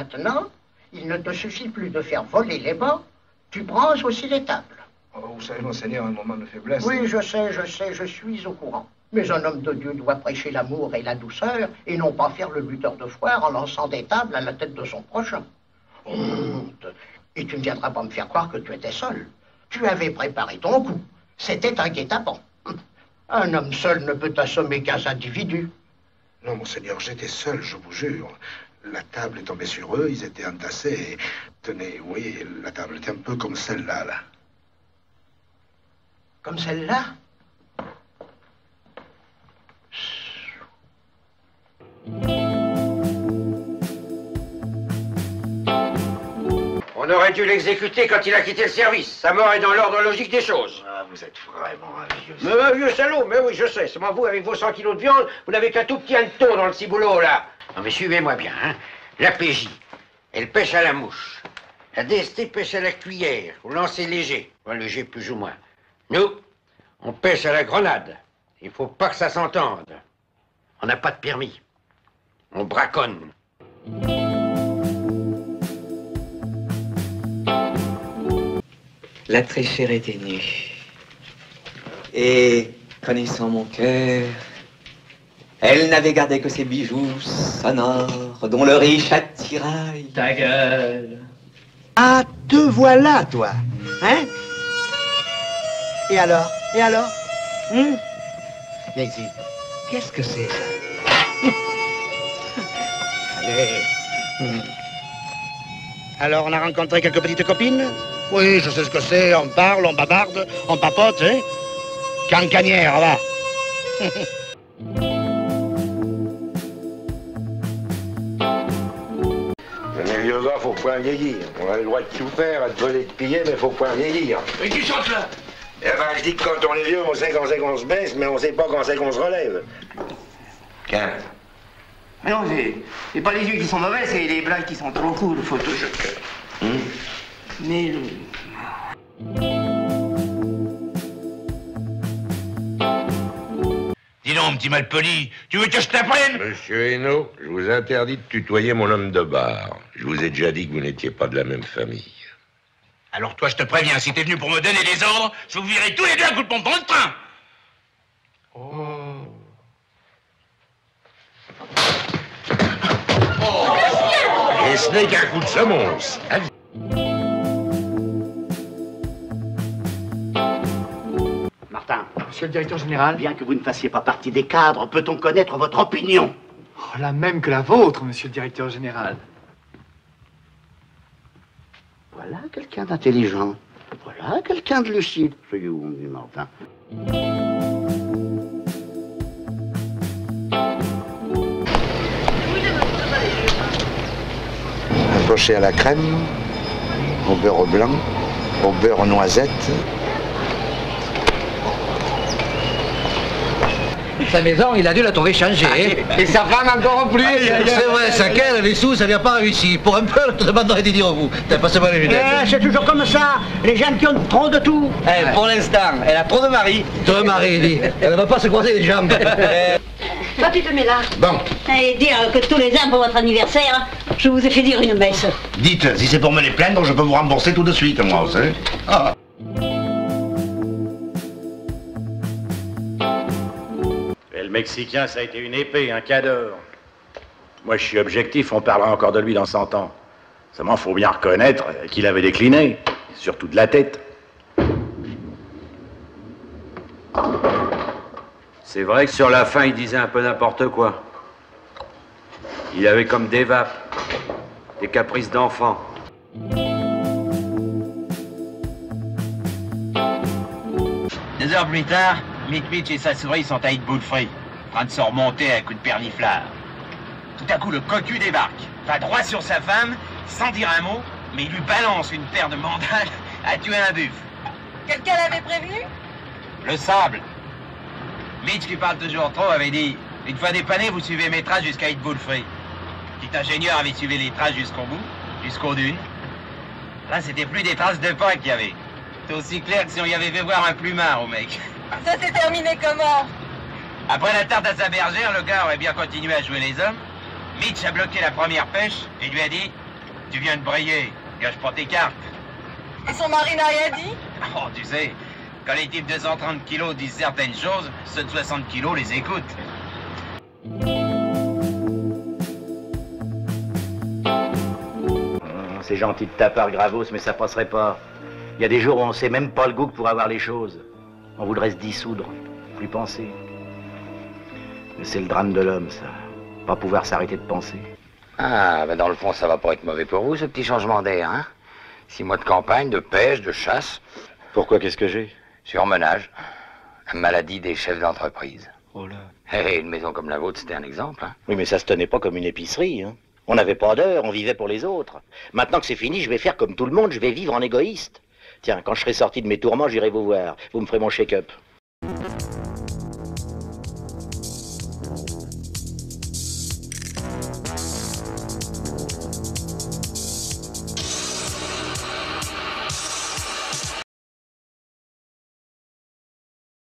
Maintenant, il ne te suffit plus de faire voler les bancs, tu prends aussi les tables. Oh, vous savez, monseigneur, un moment de faiblesse... Oui, je sais, je suis au courant. Mais un homme de Dieu doit prêcher l'amour et la douceur, et non pas faire le buteur de foire en lançant des tables à la tête de son prochain. Honte. Et tu ne viendras pas me faire croire que tu étais seul. Tu avais préparé ton coup. C'était un guet-apens. Un homme seul ne peut assommer qu'un individu. Non, monseigneur, j'étais seul, je vous jure. La table est tombée sur eux, ils étaient entassés. Et... Tenez, vous voyez, la table était un peu comme celle-là, là. Comme celle-là? On aurait dû l'exécuter quand il a quitté le service. Sa mort est dans l'ordre logique des choses. Ah, vous êtes vraiment un vieux... Mais un vieux salaud, mais oui, je sais. Seulement vous, avec vos 100 kilos de viande, vous n'avez qu'un tout petit hanneton dans le ciboulot, là. Non, mais suivez-moi bien, hein. La PJ, elle pêche à la mouche. La DST pêche à la cuillère. Vous lancez léger. Enfin, léger plus ou moins. Nous, on pêche à la grenade. Il faut pas que ça s'entende. On n'a pas de permis. On braconne. La très chère était nue. Et, connaissant mon cœur, elle n'avait gardé que ses bijoux sonores, dont le riche attirail. Ta gueule. Ah, te voilà, toi. Hein? Et alors? Viens ici. Qu'est-ce que c'est, ça? Allez. Alors, on a rencontré quelques petites copines? Oui, je sais ce que c'est. On parle, on bavarde, on papote, hein? Cancanière, va. Les vieux gars, faut point vieillir. On a le droit de tout faire, de voler, de piller, mais faut point vieillir. Et qui chante là? Eh ben, je dis que quand on est vieux, on sait quand c'est qu'on se baisse, mais on sait pas quand c'est qu'on se relève. 15. Mais non, c'est pas les yeux qui sont mauvais, c'est les blagues qui sont trop cool, faut tout. Mais... Dis donc, petit malpoli, tu veux que je t'apprenne? Monsieur Hainaut, je vous interdis de tutoyer mon homme de bar. Je vous ai déjà dit que vous n'étiez pas de la même famille. Alors toi, je te préviens, si t'es venu pour me donner des ordres, je vous virerai tous les deux à coup de pompon de train. Et ce n'est qu'un coup de semonce. Martin, Monsieur le directeur général? bien que vous ne fassiez pas partie des cadres, peut-on connaître votre opinion? Oh, la même que la vôtre, monsieur le directeur général. Voilà quelqu'un d'intelligent. Voilà quelqu'un de lucide. Soyez où, mon dit Martin? Un brochet à la crème, au beurre blanc, au beurre noisette. Sa maison, il a dû la trouver changée. Et sa femme encore plus. C'est vrai, ça qu'elle, les sous, ça vient pas réussi. Pour un peu, je te demanderais d'y dire vous. T'as pas seulement les lunettes. C'est toujours comme ça. Les jeunes qui ont trop de tout. Pour l'instant, elle a trop de mari. Toi, Marie, dit. Elle ne va pas se croiser les jambes. Toi, tu te mets là. Bon, Et dire que tous les ans pour votre anniversaire, je vous ai fait dire une messe. Dites, si c'est pour me les plaindre, je peux vous rembourser tout de suite, moi, vous savez. Ah. Et le Mexicain, ça a été une épée, un cadeau. Moi, je suis objectif, on parlera encore de lui dans 100 ans. Seulement, faut bien reconnaître qu'il avait décliné, surtout de la tête. C'est vrai que sur la fin, il disait un peu n'importe quoi. Il avait comme des vapes, des caprices d'enfant. 2 heures plus tard, Mitch et sa souris sont à Hideboulfrey, en train de se remonter à coups de perniflard. Tout à coup, le cocu débarque, va droit sur sa femme, sans dire un mot, mais il lui balance une paire de mandales à tuer un buffle. Quelqu'un l'avait prévenu? Le sable. Mitch, qui parle toujours trop, avait dit « Une fois dépanné, vous suivez mes traces jusqu'à Hideboulfrey. » Petit ingénieur avait suivi les traces jusqu'au bout, jusqu'aux dunes. Là, c'était plus des traces de pas qu'il y avait. C'est aussi clair que si on y avait fait voir un plumard au mec. Ça s'est terminé comment? Après la tarte à sa bergère, le gars aurait bien continué à jouer les hommes. Mitch a bloqué la première pêche et lui a dit Tu viens de brailler. Gâche pas tes cartes. Et son mari n'a rien dit? Oh, tu sais, quand les types de 130 kilos disent certaines choses, ceux de 60 kilos les écoutent. C'est gentil de ta part, Gravos, mais ça passerait pas. Il y a des jours où on sait même pas le goût pour avoir les choses. On voudrait se dissoudre, plus penser. Mais c'est le drame de l'homme, ça. Pas pouvoir s'arrêter de penser. Ah, ben dans le fond, ça va pas être mauvais pour vous, ce petit changement d'air, hein? 6 mois de campagne, de pêche, de chasse. Pourquoi, qu'est-ce que j'ai? Surmenage. La maladie des chefs d'entreprise. Oh là. Hé, une maison comme la vôtre, c'était un exemple, hein? Oui, mais ça se tenait pas comme une épicerie, hein. On n'avait pas d'heure, on vivait pour les autres. Maintenant que c'est fini, je vais faire comme tout le monde, je vais vivre en égoïste. Tiens, quand je serai sorti de mes tourments, j'irai vous voir. Vous me ferez mon check-up.